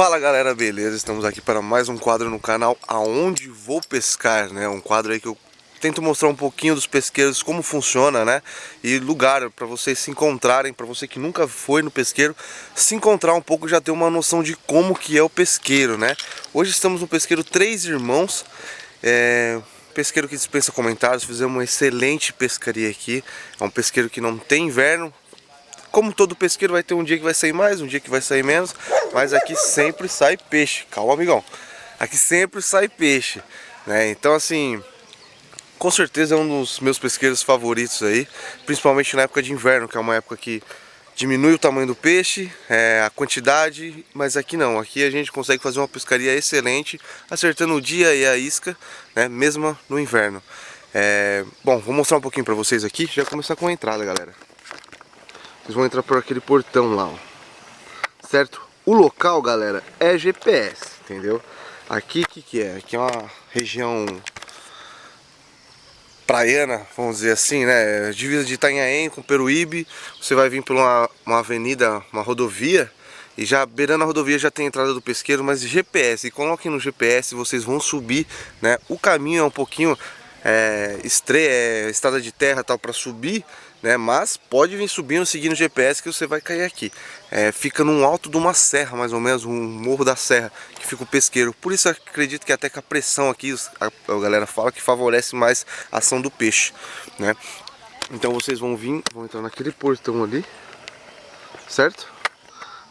Fala galera, beleza? Estamos aqui para mais um quadro no canal Aonde Vou Pescar, né? Um quadro aí que eu tento mostrar um pouquinho dos pesqueiros, como funciona, né? E lugar para vocês se encontrarem, para você que nunca foi no pesqueiro, se encontrar um pouco, já ter uma noção de como que é o pesqueiro, né? Hoje estamos no pesqueiro Três Irmãos, pesqueiro que dispensa comentários. Fizemos uma excelente pescaria aqui. É um pesqueiro que não tem inverno. Como todo pesqueiro, vai ter um dia que vai sair mais, um dia que vai sair menos, mas aqui sempre sai peixe. Calma, amigão. Aqui sempre sai peixe, né? Então, assim, com certeza é um dos meus pesqueiros favoritos aí, principalmente na época de inverno, que é uma época que diminui o tamanho do peixe, a quantidade, mas aqui não. Aqui a gente consegue fazer uma pescaria excelente, acertando o dia e a isca, né? Mesmo no inverno. Bom, vou mostrar um pouquinho pra vocês aqui. Já começar com a entrada, galera. Vocês vão entrar por aquele portão lá, ó. Certo? O local, galera, é GPS, entendeu? Aqui, o que é? Aqui é uma região praiana, vamos dizer assim, né? Divisa de Itanhaém com Peruíbe. Você vai vir por uma avenida, uma rodovia, e já beirando a rodovia já tem a entrada do pesqueiro, mas GPS. E coloquem no GPS, vocês vão subir, né? O caminho é um pouquinho estrada de terra tal para subir, né? Mas pode vir subindo, seguindo o GPS, que você vai cair aqui. Fica num alto de uma serra, mais ou menos, um morro da serra, que fica o pesqueiro. Por isso eu acredito que até que a pressão aqui, a galera fala que favorece mais a ação do peixe, né? Então vocês vão entrar naquele portão ali, certo?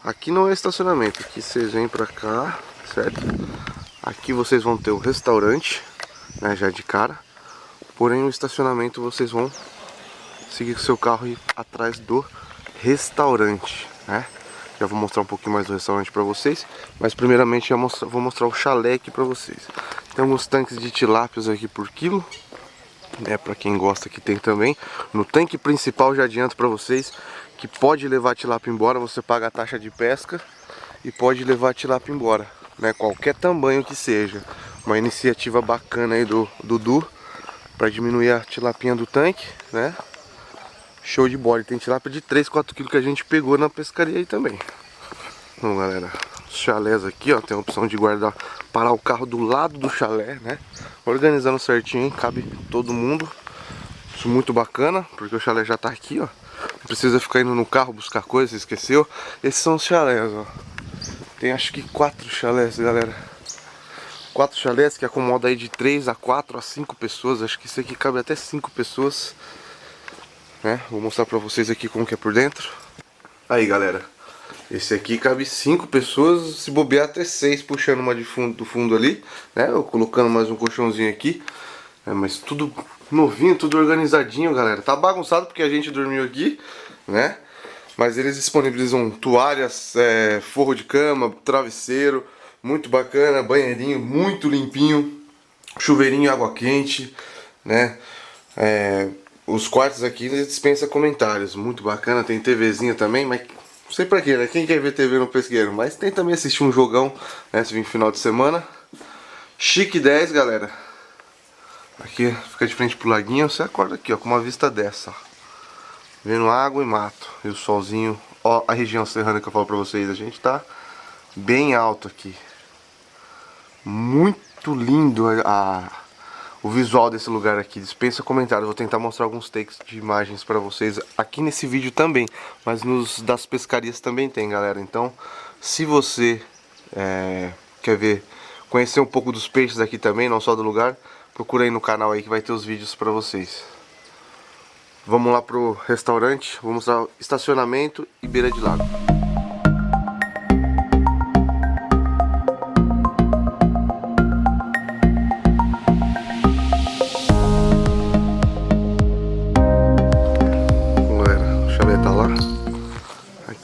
Aqui não é estacionamento, aqui vocês vêm pra cá, certo? Aqui vocês vão ter o restaurante, né, já de cara. Porém, no estacionamento vocês vão seguir com seu carro e ir atrás do restaurante, né? Já vou mostrar um pouquinho mais do restaurante para vocês, mas primeiramente vou mostrar o chalé aqui para vocês. Tem alguns tanques de tilápias aqui por quilo, né? Para quem gosta, que tem também. No tanque principal já adianto para vocês que pode levar a tilápia embora. Você paga a taxa de pesca e pode levar a tilápia embora, né? Qualquer tamanho que seja. Uma iniciativa bacana aí do Dudu para diminuir a tilapinha do tanque, né? Show de bola. E tem tilápia de 3, 4 kg que a gente pegou na pescaria aí também. Então, galera, os chalés aqui, ó, tem a opção de parar o carro do lado do chalé, né? Organizando certinho, hein? Cabe todo mundo. Isso muito bacana, porque o chalé já tá aqui, ó. Não precisa ficar indo no carro buscar coisas, esqueceu. Esses são os chalés, ó. Tem acho que 4 chalés, galera. 4 chalés que acomoda aí de 3 a 4 a 5 pessoas. Acho que isso aqui cabe até 5 pessoas, né? Vou mostrar pra vocês aqui como que é por dentro. Aí, galera, esse aqui cabe 5 pessoas, se bobear até 6, puxando uma do fundo ali, né? Eu colocando mais um colchãozinho aqui, mas tudo novinho, tudo organizadinho, galera. Tá bagunçado porque a gente dormiu aqui, né? Mas eles disponibilizam toalhas, forro de cama, travesseiro, muito bacana, banheirinho muito limpinho, chuveirinho, água quente, né? Os quartos aqui dispensa comentários, muito bacana. Tem TVzinha também, mas não sei pra quê, né? Quem quer ver TV no pesqueiro? Mas tem também assistir um jogão, né? Se vir final de semana. Chique 10, galera. Aqui fica de frente pro laguinho. Você acorda aqui, ó, com uma vista dessa, ó, vendo água e mato e o solzinho. Ó, a região serrana que eu falo pra vocês, a gente tá bem alto aqui. Muito lindo o visual desse lugar aqui. Dispensa comentários. Vou tentar mostrar alguns takes de imagens pra vocês aqui nesse vídeo também, mas nos das pescarias também tem, galera. Então, se você quer conhecer um pouco dos peixes aqui também, não só do lugar, procura aí no canal aí que vai ter os vídeos pra vocês. Vamos lá pro restaurante. Vou mostrar estacionamento e beira de lago.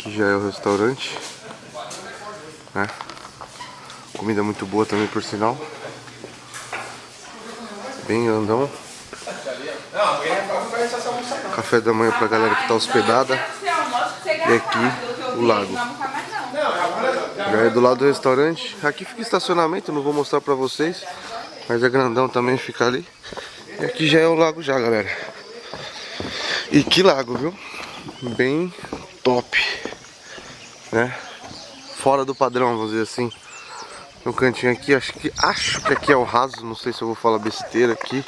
Já é o restaurante, né? Comida muito boa também, por sinal. Bem grandão. Café da manhã pra galera que tá hospedada. E aqui o lago. Já é do lado do restaurante. Aqui fica estacionamento, não vou mostrar pra vocês, mas é grandão também, fica ali. E aqui já é o lago já, galera. E que lago, viu? Bem top, né? fora do padrão, vamos dizer assim. No cantinho aqui, acho que aqui é o raso, não sei se eu vou falar besteira aqui,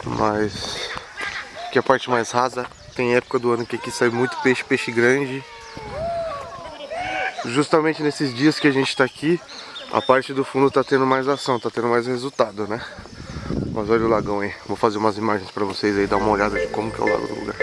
mas aqui é a parte mais rasa. Tem época do ano que aqui sai muito peixe grande. Justamente nesses dias que a gente tá aqui, a parte do fundo tá tendo mais ação, tá tendo mais resultado, né? Mas olha o lagão aí, vou fazer umas imagens pra vocês aí, dar uma olhada de como que é o lago do lugar.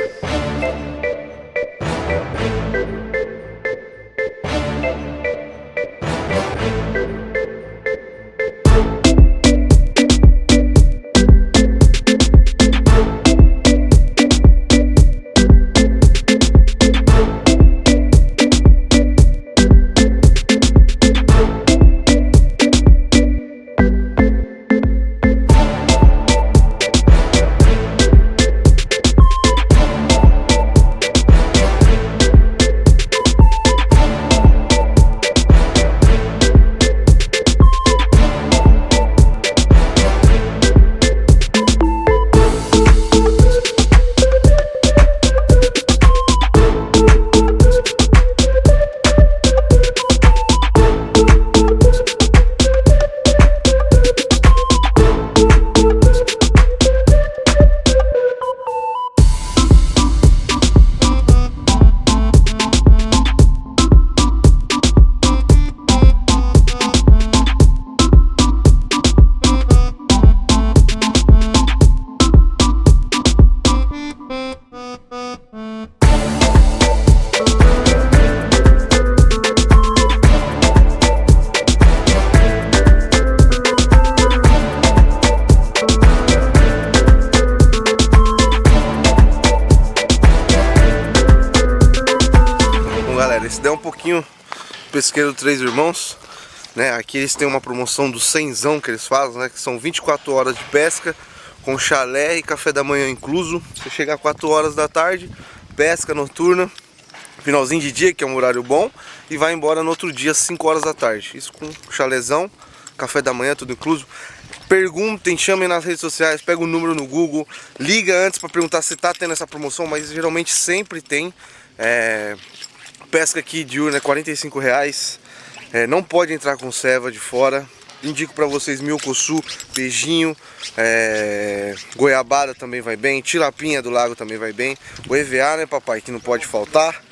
Esse daí é um pouquinho pesqueiro Três Irmãos, né? Aqui eles têm uma promoção do 100zão que eles fazem, né? Que são 24 horas de pesca com chalé e café da manhã incluso. Você chega às 4 horas da tarde, pesca noturna, finalzinho de dia, que é um horário bom, e vai embora no outro dia às 5 horas da tarde. Isso com chalézão, café da manhã, tudo incluso. Perguntem, chamem nas redes sociais, pega o número no Google, liga antes para perguntar se tá tendo essa promoção, mas geralmente sempre tem. Pesca aqui diurna é R$45, não pode entrar com ceva de fora. Indico para vocês milcoçu, beijinho, goiabada também vai bem, tilapinha do lago também vai bem, o EVA, né papai, que não pode faltar.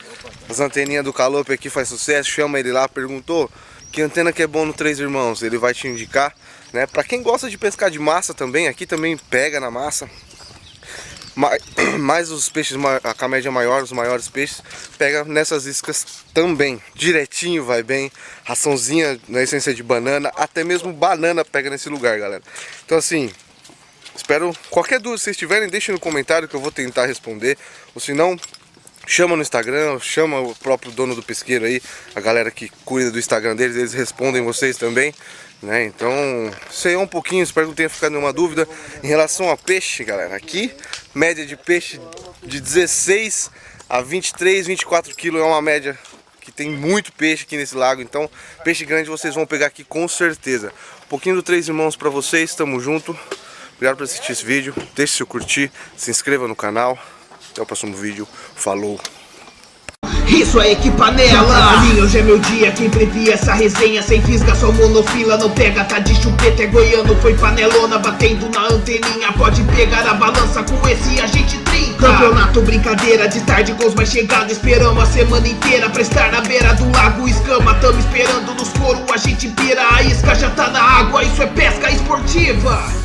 As anteninhas do Calope aqui faz sucesso, chama ele lá, perguntou que antena que é bom no Três Irmãos, ele vai te indicar, né? Para quem gosta de pescar de massa também, aqui também pega na massa. Mais os peixes com a média maior, os maiores peixes, pega nessas iscas também. Direitinho vai bem, raçãozinha na essência de banana, até mesmo banana pega nesse lugar, galera. Então assim, espero, qualquer dúvida que vocês tiverem, deixem no comentário que eu vou tentar responder. Ou se não, chama no Instagram, chama o próprio dono do pesqueiro aí, a galera que cuida do Instagram deles, eles respondem vocês também, né? Então, sei um pouquinho, espero que não tenha ficado nenhuma dúvida. Em relação a peixe, galera, aqui, média de peixe de 16 a 23, 24 quilos é uma média que tem muito peixe aqui nesse lago. Então, peixe grande vocês vão pegar aqui com certeza. Um pouquinho do Três Irmãos pra vocês, tamo junto. Obrigado por assistir esse vídeo, deixe seu curtir, se inscreva no canal. Até o próximo vídeo, falou! Isso é equipanela. Hoje é meu dia, quem previa essa resenha. Sem fisga, só monofila, não pega, tá de chupeta. É goiano, foi panelona, batendo na anteninha. Pode pegar a balança, com esse a gente trinca. Campeonato, brincadeira, de tarde gols mais chegada. Esperamos a semana inteira pra estar na beira do lago. Escama, tamo esperando nos coros, a gente pira. A isca já tá na água, isso é pesca esportiva.